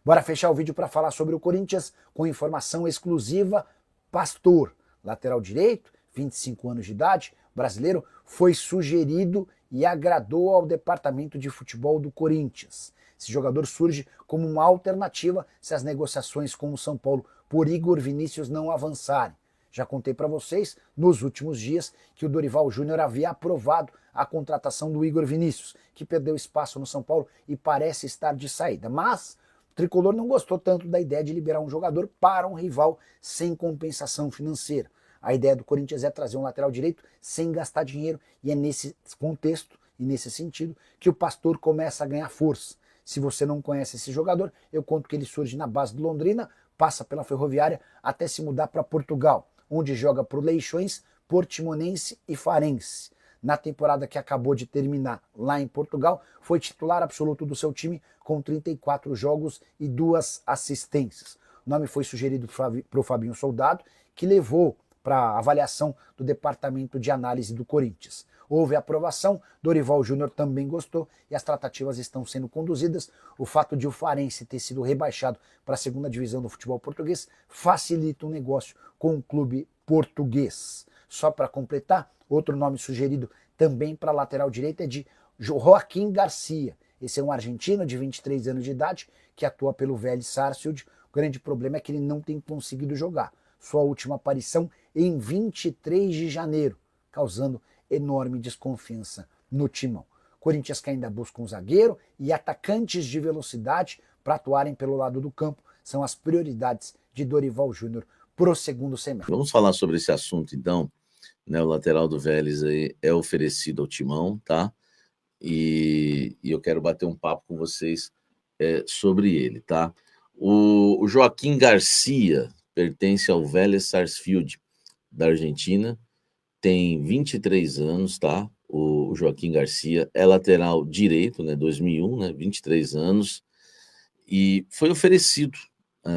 Bora fechar o vídeo para falar sobre o Corinthians com informação exclusiva. Pastor, lateral direito, 25 anos de idade, brasileiro, foi sugerido e agradou ao departamento de futebol do Corinthians. Esse jogador surge como uma alternativa se as negociações com o São Paulo por Igor Vinícius não avançarem. Já contei para vocês, nos últimos dias, que o Dorival Júnior havia aprovado a contratação do Igor Vinícius, que perdeu espaço no São Paulo e parece estar de saída. Mas o Tricolor não gostou tanto da ideia de liberar um jogador para um rival sem compensação financeira. A ideia do Corinthians é trazer um lateral direito sem gastar dinheiro, e é nesse contexto e nesse sentido que o Pastor começa a ganhar força. Se você não conhece esse jogador, eu conto que ele surge na base do Londrina, passa pela Ferroviária até se mudar para Portugal, onde joga para o Leixões, Portimonense e Farense. Na temporada que acabou de terminar lá em Portugal, foi titular absoluto do seu time com 34 jogos e 2 assistências. O nome foi sugerido para o Fabinho Soldado, que levou para a avaliação do departamento de análise do Corinthians. Houve aprovação, Dorival Júnior também gostou e as tratativas estão sendo conduzidas. O fato de o Farense ter sido rebaixado para a segunda divisão do futebol português facilita o negócio com o clube português. Só para completar, outro nome sugerido também para a lateral direita é de Joaquim Garcia. Esse é um argentino de 23 anos de idade que atua pelo Vélez Sarsfield. O grande problema é que ele não tem conseguido jogar. Sua última aparição em 23 de janeiro, causando enorme desconfiança no timão. Corinthians que ainda busca um zagueiro e atacantes de velocidade para atuarem pelo lado do campo são as prioridades de Dorival Júnior para o segundo semestre. Vamos falar sobre esse assunto então, né? O lateral do Vélez aí é oferecido ao timão, tá? E eu quero bater um papo com vocês sobre ele, tá? O Joaquim Garcia pertence ao Vélez Sarsfield da Argentina, tem 23 anos, tá? O Joaquim Garcia é lateral direito, né? 2001, né? 23 anos, e foi oferecido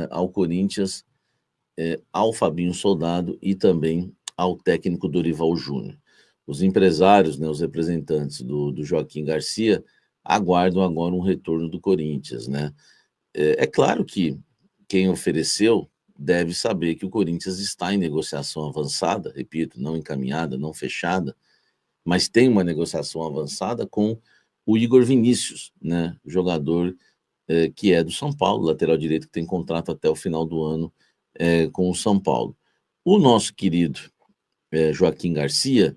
ao Corinthians, ao Fabinho Soldado e também ao técnico Dorival Júnior. Os empresários, né, os representantes do Joaquim Garcia, aguardam agora um retorno do Corinthians, né? É claro que quem ofereceu deve saber que o Corinthians está em negociação avançada, repito, não encaminhada, não fechada, mas tem uma negociação avançada com o Igor Vinícius, né, jogador que é do São Paulo, lateral direito, que tem contrato até o final do ano com o São Paulo. O nosso querido Joaquim Garcia,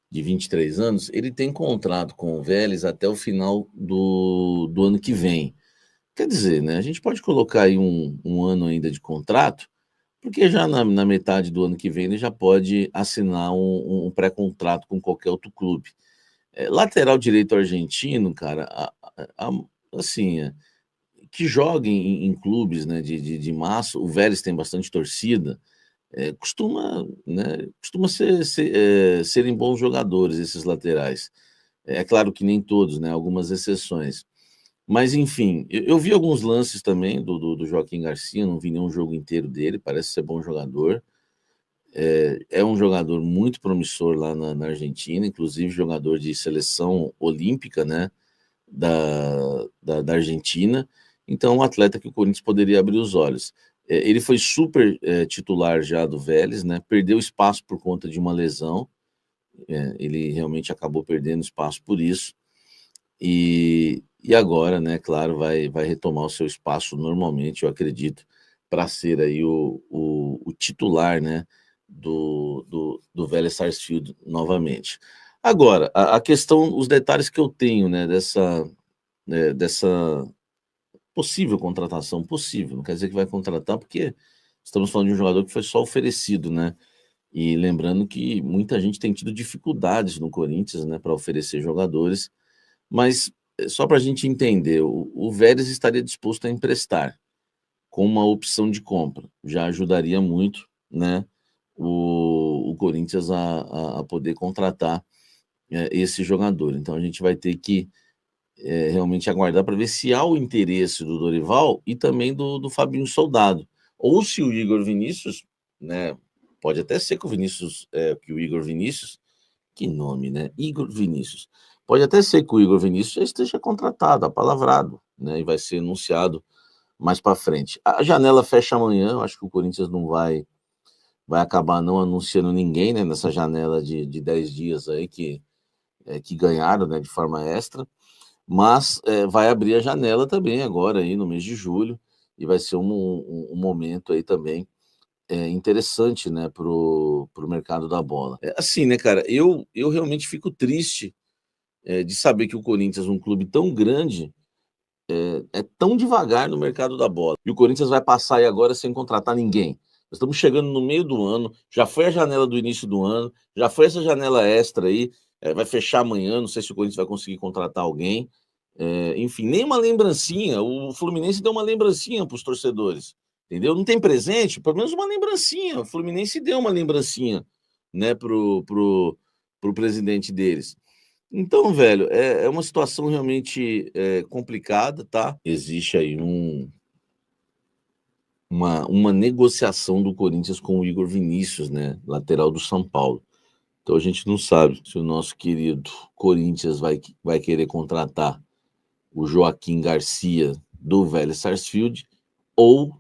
de 23 anos, ele tem contrato com o Vélez até o final do ano que vem. Quer dizer, né, a gente pode colocar aí um ano ainda de contrato, porque já na metade do ano que vem ele já pode assinar um pré-contrato com qualquer outro clube. Lateral direito argentino, cara, assim, que joga em clubes, né, de massa, o Vélez tem bastante torcida, costuma serem bons jogadores esses laterais. É claro que nem todos, né, algumas exceções. Mas, enfim, eu vi alguns lances também do Joaquim Garcia, não vi nenhum jogo inteiro dele, parece ser bom jogador. É um jogador muito promissor lá na Argentina, inclusive jogador de seleção olímpica, né, da Argentina. Então, um atleta que o Corinthians poderia abrir os olhos. Ele foi super titular já do Vélez, né, perdeu espaço por conta de uma lesão, ele realmente acabou perdendo espaço por isso. E agora, né, claro, vai retomar o seu espaço normalmente, eu acredito, para ser aí o titular, né, do Vélez Sarsfield novamente. Agora, a questão, os detalhes que eu tenho, né, dessa possível contratação, não quer dizer que vai contratar, porque estamos falando de um jogador que foi só oferecido, né, e lembrando que muita gente tem tido dificuldades no Corinthians, né, para oferecer jogadores, mas só para a gente entender, o Vélez estaria disposto a emprestar com uma opção de compra. Já ajudaria muito, né, o Corinthians a poder contratar esse jogador. Então a gente vai ter que realmente aguardar para ver se há o interesse do Dorival e também do Fabinho Soldado. Ou se o Igor Vinícius, né, pode até ser que o Igor Vinícius, que nome, né? Igor Vinícius. Pode até ser que o Igor Vinícius já esteja contratado, apalavrado, né? E vai ser anunciado mais para frente. A janela fecha amanhã, eu acho que o Corinthians não vai acabar não anunciando ninguém, né, nessa janela de 10 dias aí que ganharam, né, de forma extra, mas vai abrir a janela também agora aí no mês de julho, e vai ser um momento aí também interessante, né, pro mercado da bola. Assim, né, cara, eu realmente fico triste de saber que o Corinthians, um clube tão grande, é tão devagar no mercado da bola. E o Corinthians vai passar aí agora sem contratar ninguém. Nós estamos chegando no meio do ano, já foi a janela do início do ano, já foi essa janela extra aí, vai fechar amanhã, não sei se o Corinthians vai conseguir contratar alguém. Enfim, nem uma lembrancinha. O Fluminense deu uma lembrancinha para os torcedores, entendeu? Não tem presente, pelo menos uma lembrancinha. O Fluminense deu uma lembrancinha, né, pro presidente deles. Então, velho, é uma situação realmente complicada, tá? Existe aí uma negociação do Corinthians com o Igor Vinícius, né? Lateral do São Paulo. Então a gente não sabe se o nosso querido Corinthians vai querer contratar o Joaquim Garcia do Vélez Sarsfield ou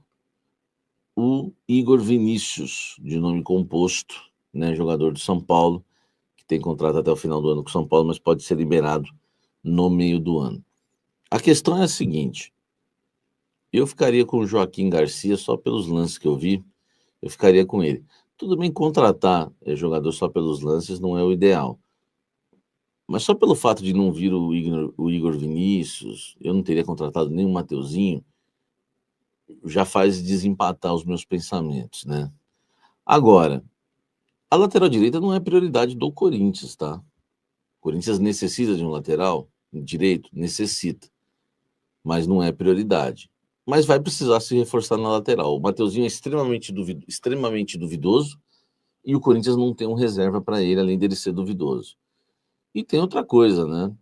o Igor Vinícius, de nome composto, né? Jogador do São Paulo, que tem contrato até o final do ano com o São Paulo, mas pode ser liberado no meio do ano. A questão é a seguinte: eu ficaria com o Joaquim Garcia só pelos lances que eu vi, eu ficaria com ele. Tudo bem, contratar jogador só pelos lances não é o ideal, mas só pelo fato de não vir o Igor Vinícius, eu não teria contratado nem o Mateuzinho, já faz desempatar os meus pensamentos, né? Agora, a lateral direita não é prioridade do Corinthians, tá? O Corinthians necessita de um lateral direito? Necessita, mas não é prioridade. Mas vai precisar se reforçar na lateral. O Mateuzinho é extremamente duvidoso e o Corinthians não tem um reserva para ele, além dele ser duvidoso. E tem outra coisa, né?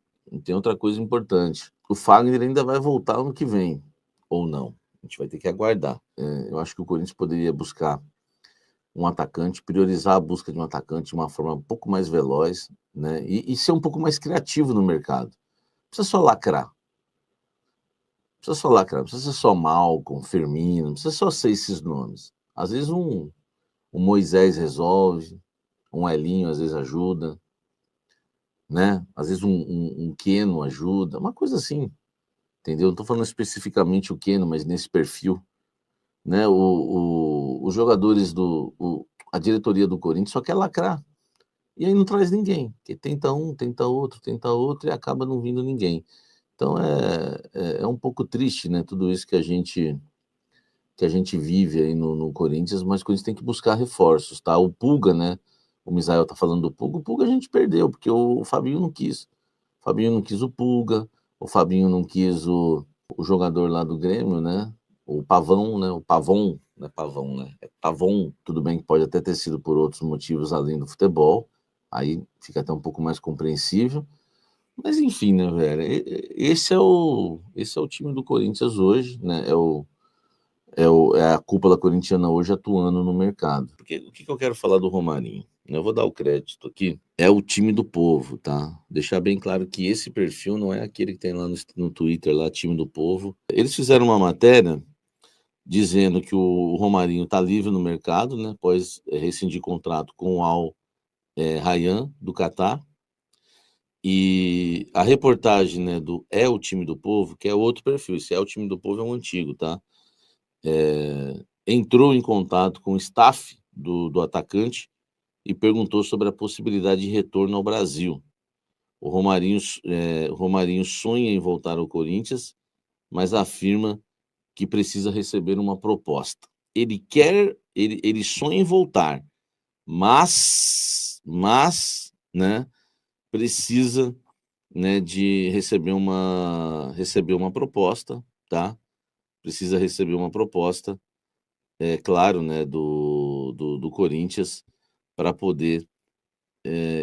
Tem outra coisa importante. O Fagner ainda vai voltar ano que vem, ou não. A gente vai ter que aguardar. Eu acho que o Corinthians poderia buscar um atacante, priorizar a busca de um atacante de uma forma um pouco mais veloz, né? E ser um pouco mais criativo no mercado. Não precisa só lacrar. Precisa só lacrar, não precisa ser só Malcom, Firmino, não precisa só ser esses nomes. Às vezes um Moisés resolve, um Elinho às vezes ajuda, né? Às vezes um Keno ajuda, uma coisa assim, entendeu? Não estou falando especificamente o Keno, mas nesse perfil, né? Os jogadores a diretoria do Corinthians só quer lacrar. E aí não traz ninguém, que tenta um, tenta outro e acaba não vindo ninguém. Então é um pouco triste, né? Tudo isso que a gente vive aí no Corinthians, mas o Corinthians tem que buscar reforços, tá? O Pulga, né? O Misael tá falando do Pulga. O Pulga a gente perdeu, porque o Fabinho não quis. O Fabinho não quis o Pulga, o Fabinho não quis o jogador lá do Grêmio, né? O Pavão, né? O Pavon, não é Pavão, né? É Pavon. Tudo bem que pode até ter sido por outros motivos além do futebol, aí fica até um pouco mais compreensível. Mas enfim, né, velho? Esse é o time do Corinthians hoje, né? É a cúpula corintiana hoje atuando no mercado. Porque o que eu quero falar do Romarinho? Eu vou dar o crédito aqui. É o time do povo, tá? Deixar bem claro que esse perfil não é aquele que tem lá no Twitter, lá, time do povo. Eles fizeram uma matéria dizendo que o Romarinho está livre no mercado, né? Após rescindir contrato com o Al Rayyan, do Catar. E a reportagem, né, do É o Time do Povo, que é outro perfil. Esse É o Time do Povo é um antigo, tá? Entrou em contato com o staff do atacante e perguntou sobre a possibilidade de retorno ao Brasil. O Romarinho sonha em voltar ao Corinthians, mas afirma que precisa receber uma proposta. Ele sonha em voltar, mas, né, precisa, né, de receber uma proposta, tá? Precisa receber uma proposta, claro, né, do Corinthians para poder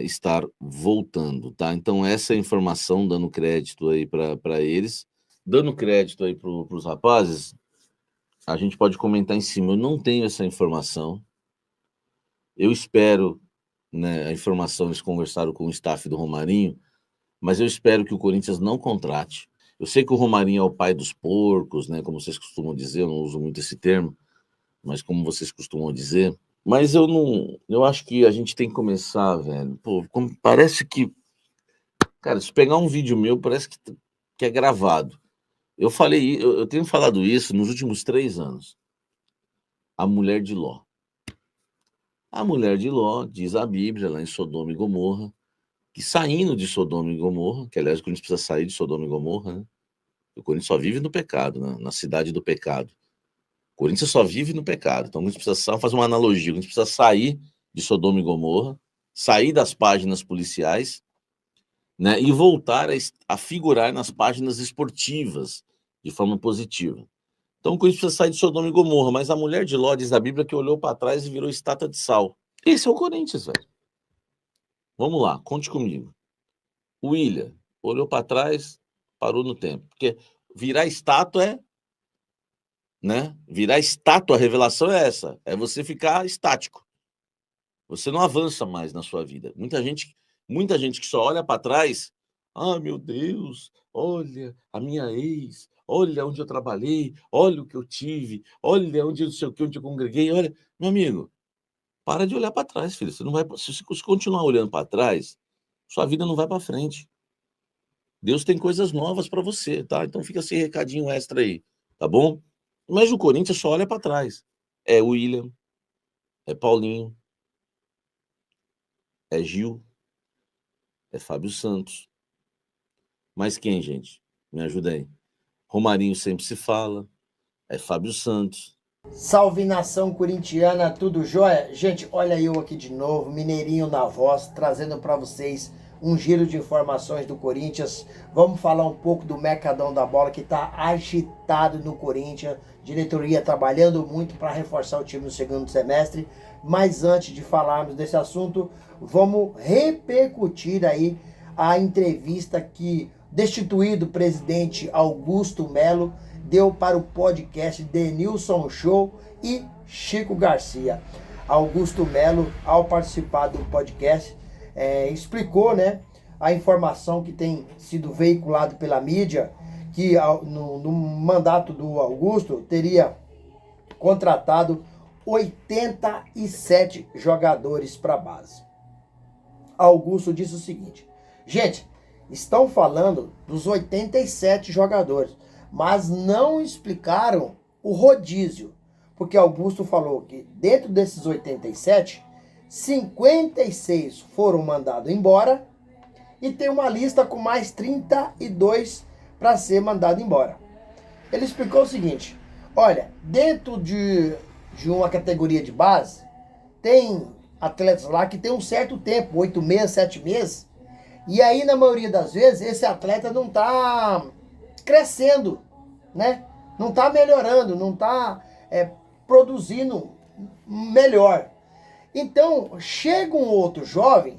estar voltando, tá? Então essa é a informação, dando crédito aí para eles. Dando crédito aí para os rapazes, a gente pode comentar em cima. Eu não tenho essa informação. Eu espero, né, a informação, eles conversaram com o staff do Romarinho, mas eu espero que o Corinthians não contrate. Eu sei que o Romarinho é o pai dos porcos, né? Como vocês costumam dizer, eu não uso muito esse termo, mas como vocês costumam dizer. Mas eu não. Eu acho que a gente tem que começar, velho. Pô, parece que. Cara, se pegar um vídeo meu, parece que é gravado. Eu tenho falado isso nos últimos 3 anos. A mulher de Ló. A mulher de Ló, diz a Bíblia, lá em Sodoma e Gomorra, que saindo de Sodoma e Gomorra, que aliás o Corinthians precisa sair de Sodoma e Gomorra, né? O Corinthians só vive no pecado, né? Na cidade do pecado. O Corinthians só vive no pecado. Então a gente precisa fazer uma analogia. A gente precisa sair de Sodoma e Gomorra, sair das páginas policiais, né? E voltar a figurar nas páginas esportivas de forma positiva. Então o Corinthians precisa sair de Sodoma e Gomorra, mas a mulher de Ló, diz a Bíblia, que olhou para trás e virou estátua de sal. Esse é o Corinthians, velho. Vamos lá, conte comigo. O William olhou para trás, parou no tempo. Porque virar estátua né? Virar estátua, a revelação é essa. É você ficar estático. Você não avança mais na sua vida. Muita gente que só olha para trás, ah, meu Deus, olha a minha ex, olha onde eu trabalhei, olha o que eu tive, olha onde eu não sei o que, onde eu congreguei, olha, meu amigo, para de olhar para trás, filho. Você não vai, se você continuar olhando para trás, sua vida não vai para frente. Deus tem coisas novas para você, tá? Então fica esse recadinho extra aí, tá bom? Mas o Corinthians só olha para trás. É William, é Paulinho, é Gil, é Fábio Santos. Mas quem, gente? Me ajuda aí. Romarinho sempre se fala, é Fábio Santos. Salve nação corintiana, tudo jóia? Gente, olha eu aqui de novo, Mineirinho na voz, trazendo para vocês um giro de informações do Corinthians. Vamos falar um pouco do mercadão da bola que está agitado no Corinthians. Diretoria trabalhando muito para reforçar o time no segundo semestre. Mas antes de falarmos desse assunto, vamos repercutir aí a entrevista que destituído presidente Augusto Melo deu para o podcast Denilson Show e Chico Garcia. Augusto Melo, ao participar do podcast, explicou, né, a informação que tem sido veiculado pela mídia, que no mandato do Augusto teria contratado 87 jogadores para a base. Augusto disse o seguinte: gente, estão falando dos 87 jogadores, mas não explicaram o rodízio, porque Augusto falou que dentro desses 87, 56 foram mandados embora e tem uma lista com mais 32 para ser mandado embora. Ele explicou o seguinte: olha, dentro de uma categoria de base, tem atletas lá que tem um certo tempo, 8 meses, 7 meses, e aí na maioria das vezes esse atleta não está crescendo, né? Não está melhorando, não está produzindo melhor. Então, chega um outro jovem,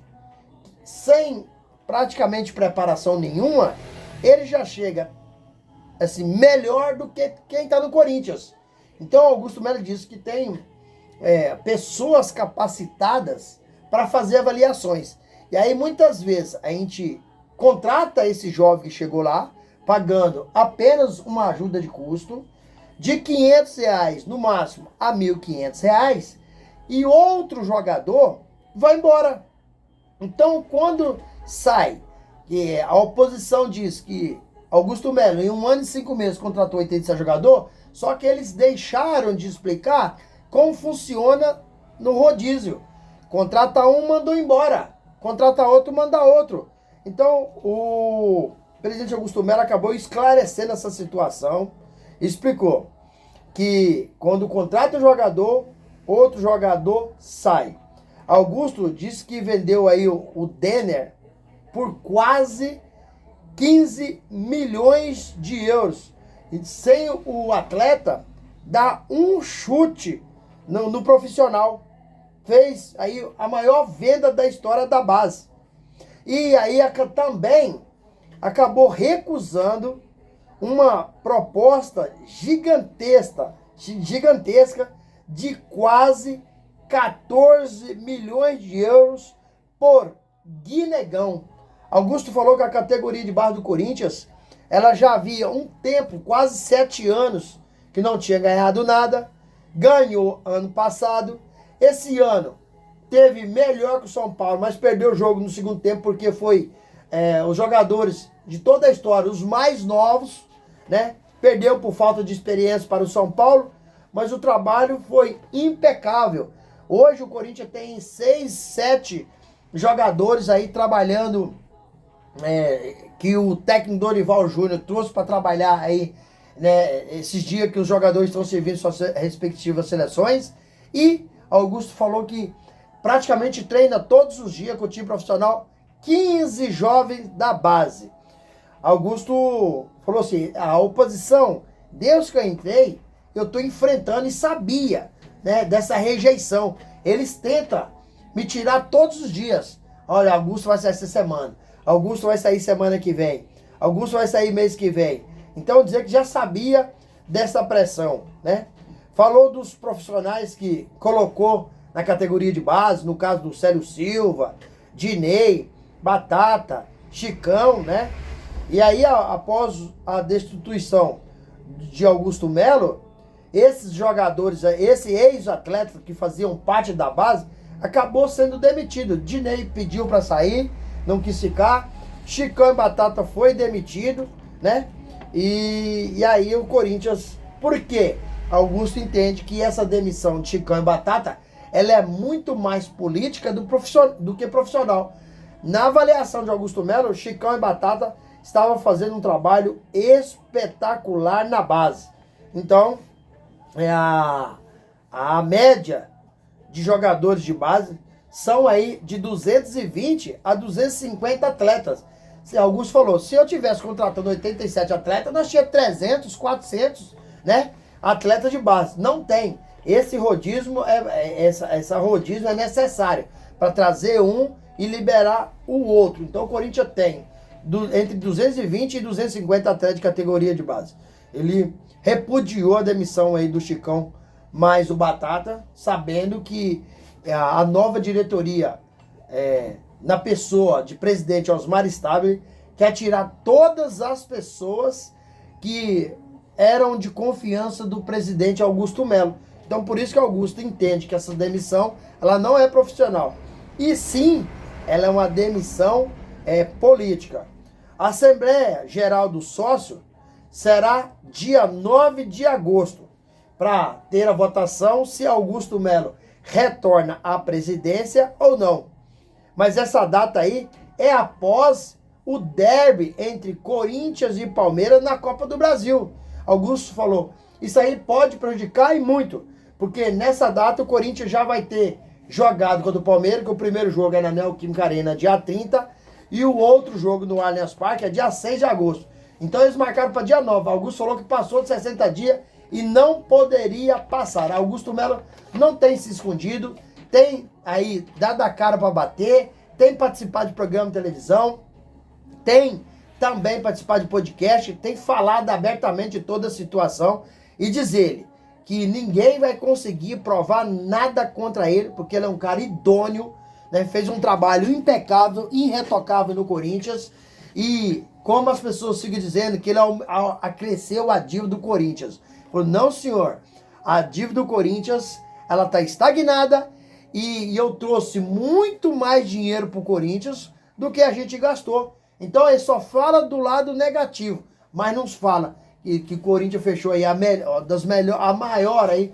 sem praticamente preparação nenhuma, ele já chega assim, melhor do que quem está no Corinthians. Então, Augusto Melo disse que tem pessoas capacitadas para fazer avaliações. E aí, muitas vezes, a gente contrata esse jovem que chegou lá, pagando apenas uma ajuda de custo de R$500 no máximo a R$1.500, e outro jogador vai embora. Então, quando sai, que a oposição diz que Augusto Melo, em 1 ano e 5 meses, contratou 87 jogador, só que eles deixaram de explicar como funciona no rodízio. Contrata um, mandou embora. Contrata outro, manda outro. Então, o presidente Augusto Melo acabou esclarecendo essa situação, explicou que quando contrata um jogador, outro jogador sai. Augusto disse que vendeu aí o Denner por quase 15 milhões de euros. E sem o atleta, dá um chute no profissional. Fez aí a maior venda da história da base. E aí também acabou recusando uma proposta gigantesca de quase 14 milhões de euros por Guinegão. Augusto falou que a categoria de base do Corinthians ela já havia um tempo, quase 7 anos, que não tinha ganhado nada. Ganhou ano passado. Esse ano teve melhor que o São Paulo, mas perdeu o jogo no segundo tempo porque foi os jogadores de toda a história, os mais novos, né? Perdeu por falta de experiência para o São Paulo, mas o trabalho foi impecável. Hoje o Corinthians tem 6, 7 jogadores aí trabalhando, que o técnico Dorival Júnior trouxe para trabalhar aí, né, esses dias que os jogadores estão servindo suas respectivas seleções. E Augusto falou que praticamente treina todos os dias com o time profissional 15 jovens da base. Augusto falou assim, a oposição, desde que eu entrei, eu estou enfrentando e sabia, né, dessa rejeição. Eles tentam me tirar todos os dias. Olha, Augusto vai sair essa semana. Augusto vai sair semana que vem. Augusto vai sair mês que vem. Então, dizer que já sabia dessa pressão, né? Falou dos profissionais que colocou na categoria de base, no caso do Célio Silva, Dinei, Batata, Chicão, né? E aí, após a destituição de Augusto Melo, esses jogadores, esse ex-atleta que faziam parte da base, acabou sendo demitido. Dinei pediu para sair, não quis ficar. Chicão e Batata foi demitido, né? E aí o Corinthians, por quê? Augusto entende que essa demissão de Chicão e Batata, ela é muito mais política do que profissional. Na avaliação de Augusto Melo, Chicão e Batata estavam fazendo um trabalho espetacular na base. Então, a média de jogadores de base são aí de 220 a 250 atletas. Augusto falou, se eu tivesse contratando 87 atletas, nós tínhamos 300, 400, né, atletas de base. Não tem. Esse rodízio, essa rodízio é necessário para trazer um e liberar o outro. Então o Corinthians tem entre 220 e 250 atletas de categoria de base. Ele repudiou a demissão aí do Chicão mais o Batata, sabendo que a nova diretoria, na pessoa de presidente Osmar Stabile, quer tirar todas as pessoas que eram de confiança do presidente Augusto Melo. Então por isso que Augusto entende que essa demissão, ela não é profissional. E sim, ela é uma demissão política. A Assembleia Geral do Sócio será dia 9 de agosto, para ter a votação se Augusto Melo retorna à presidência ou não. Mas essa data aí é após o derby entre Corinthians e Palmeiras na Copa do Brasil. Augusto falou, isso aí pode prejudicar e muito, porque nessa data o Corinthians já vai ter jogado contra o Palmeiras, que o primeiro jogo é na Neoquímica Arena, dia 30, e o outro jogo no Allianz Parque é dia 6 de agosto. Então eles marcaram para dia 9. Augusto falou que passou de 60 dias e não poderia passar. Augusto Melo não tem se escondido, tem aí dado a cara para bater, tem participado de programa de televisão, tem também participado de podcast, tem falado abertamente de toda a situação e diz ele que ninguém vai conseguir provar nada contra ele, porque ele é um cara idôneo, né? Fez um trabalho impecável, irretocável no Corinthians, e como as pessoas ficam dizendo que ele acresceu a dívida do Corinthians. Falou, não senhor, a dívida do Corinthians, ela está estagnada, e eu trouxe muito mais dinheiro para o Corinthians do que a gente gastou. Então ele só fala do lado negativo, mas não fala que o Corinthians fechou aí a maior aí,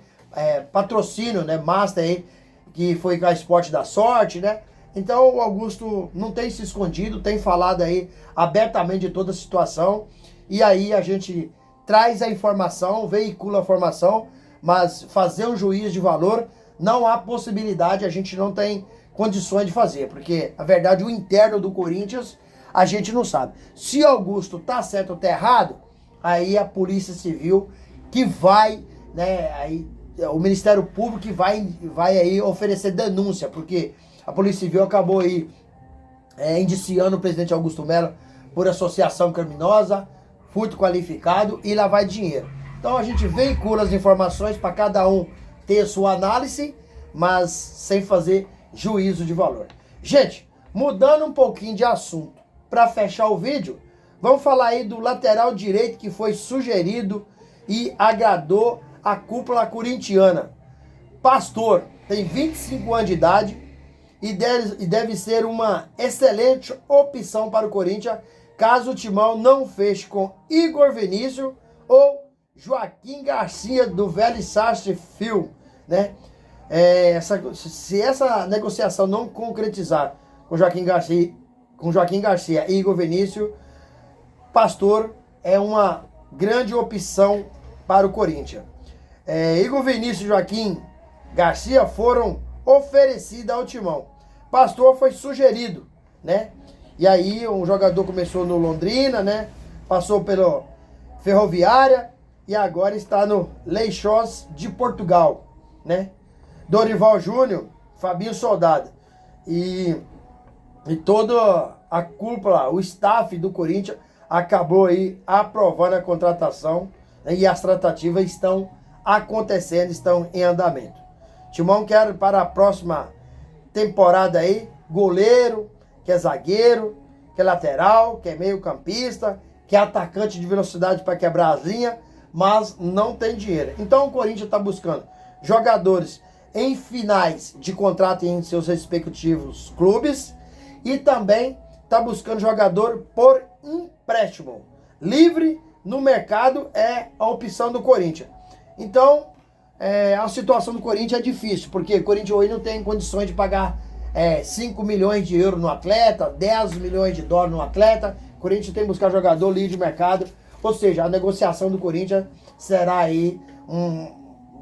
patrocínio, né, master aí, que foi com a Esporte da Sorte, né? Então o Augusto não tem se escondido, tem falado aí abertamente de toda a situação, e aí a gente traz a informação, veicula a informação, mas fazer um juízo de valor não há possibilidade, a gente não tem condições de fazer, porque a verdade, o interno do Corinthians a gente não sabe. Se Augusto tá certo ou tá errado, aí a Polícia Civil que vai, né, aí o Ministério Público que vai aí oferecer denúncia, porque a Polícia Civil acabou aí indiciando o presidente Augusto Melo por associação criminosa, furto qualificado e lavar dinheiro. Então a gente veicula as informações para cada um ter sua análise, mas sem fazer juízo de valor. Gente, mudando um pouquinho de assunto, para fechar o vídeo, Vamos falar aí do lateral direito que foi sugerido e agradou a cúpula corintiana. Pastor, tem 25 anos de idade e deve ser uma excelente opção para o Corinthians, caso o Timão não feche com Igor Vinícius ou Joaquim Garcia do Velho Sarsfield, né? Se essa negociação não concretizar com Joaquim Garcia e Igor Vinícius, Pastor é uma grande opção para o Corinthians. Igor Vinícius e Joaquim Garcia foram oferecidos ao Timão. Pastor foi sugerido, né? E aí o jogador começou no Londrina, né? Passou pelo Ferroviária e agora está no Leixões de Portugal, né? Dorival Júnior, Fabinho Soldado e toda a cúpula, o staff do Corinthians acabou aí aprovando a contratação, né? E as tratativas estão acontecendo, estão em andamento. Timão quer para a próxima temporada aí goleiro, que é zagueiro, que é lateral, que é meio campista, que é atacante de velocidade para quebrar as linhas, mas não tem dinheiro. Então o Corinthians está buscando jogadores em finais de contrato em seus respectivos clubes e também está buscando jogador por empréstimo. Livre no mercado é a opção do Corinthians. Então a situação do Corinthians é difícil, porque o Corinthians hoje não tem condições de pagar 5 milhões de euros no atleta, 10 milhões de dólares no atleta. O Corinthians tem que buscar jogador livre de mercado, ou seja, a negociação do Corinthians será aí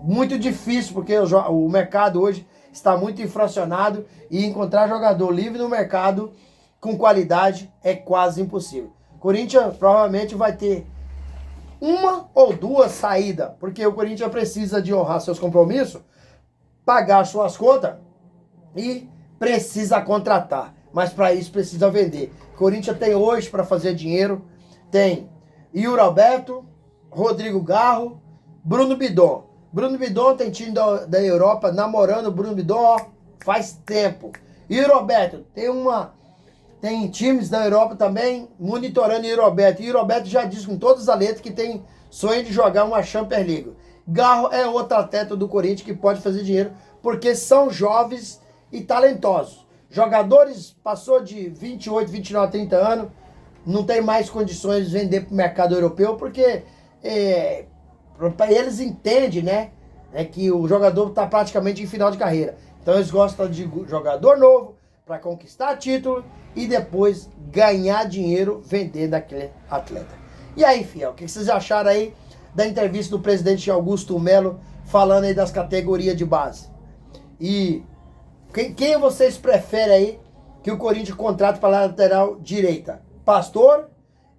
muito difícil, porque o mercado hoje está muito inflacionado e encontrar jogador livre no mercado com qualidade é quase impossível. O Corinthians provavelmente vai ter uma ou duas saídas, porque o Corinthians precisa de honrar seus compromissos, pagar suas contas e precisa contratar. Mas para isso precisa vender. O Corinthians tem hoje para fazer dinheiro, tem Yuri Alberto, Rodrigo Garro, Bruno Bidon. Bruno Bidon tem time da Europa namorando o Bruno Bidon faz tempo. Yuri Alberto tem times da Europa também monitorando o Yuri Alberto. Yuri Alberto já disse com todas as letras que tem sonho de jogar uma Champions League. Garro é outro atleta do Corinthians que pode fazer dinheiro, porque são jovens e talentosos. Jogadores passou de 28, 29, 30 anos, não tem mais condições de vender para o mercado europeu, porque para eles entendem, né, que o jogador está praticamente em final de carreira. Então eles gostam de jogador novo para conquistar título e depois ganhar dinheiro vendendo aquele atleta. E aí, fiel, o que vocês acharam aí da entrevista do presidente Augusto Melo falando aí das categorias de base? E quem vocês preferem aí que o Corinthians contrate para a lateral direita? Pastor,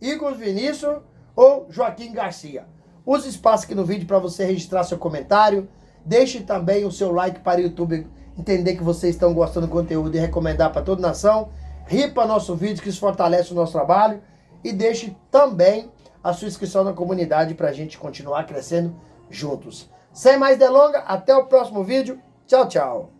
Igor Vinícius ou Joaquim Garcia? Use espaço aqui no vídeo para você registrar seu comentário. Deixe também o seu like para o YouTube entender que vocês estão gostando do conteúdo e recomendar para toda a nação. Ripa nosso vídeo, que isso fortalece o nosso trabalho. E deixe também a sua inscrição na comunidade para a gente continuar crescendo juntos. Sem mais delongas, até o próximo vídeo. Tchau, tchau.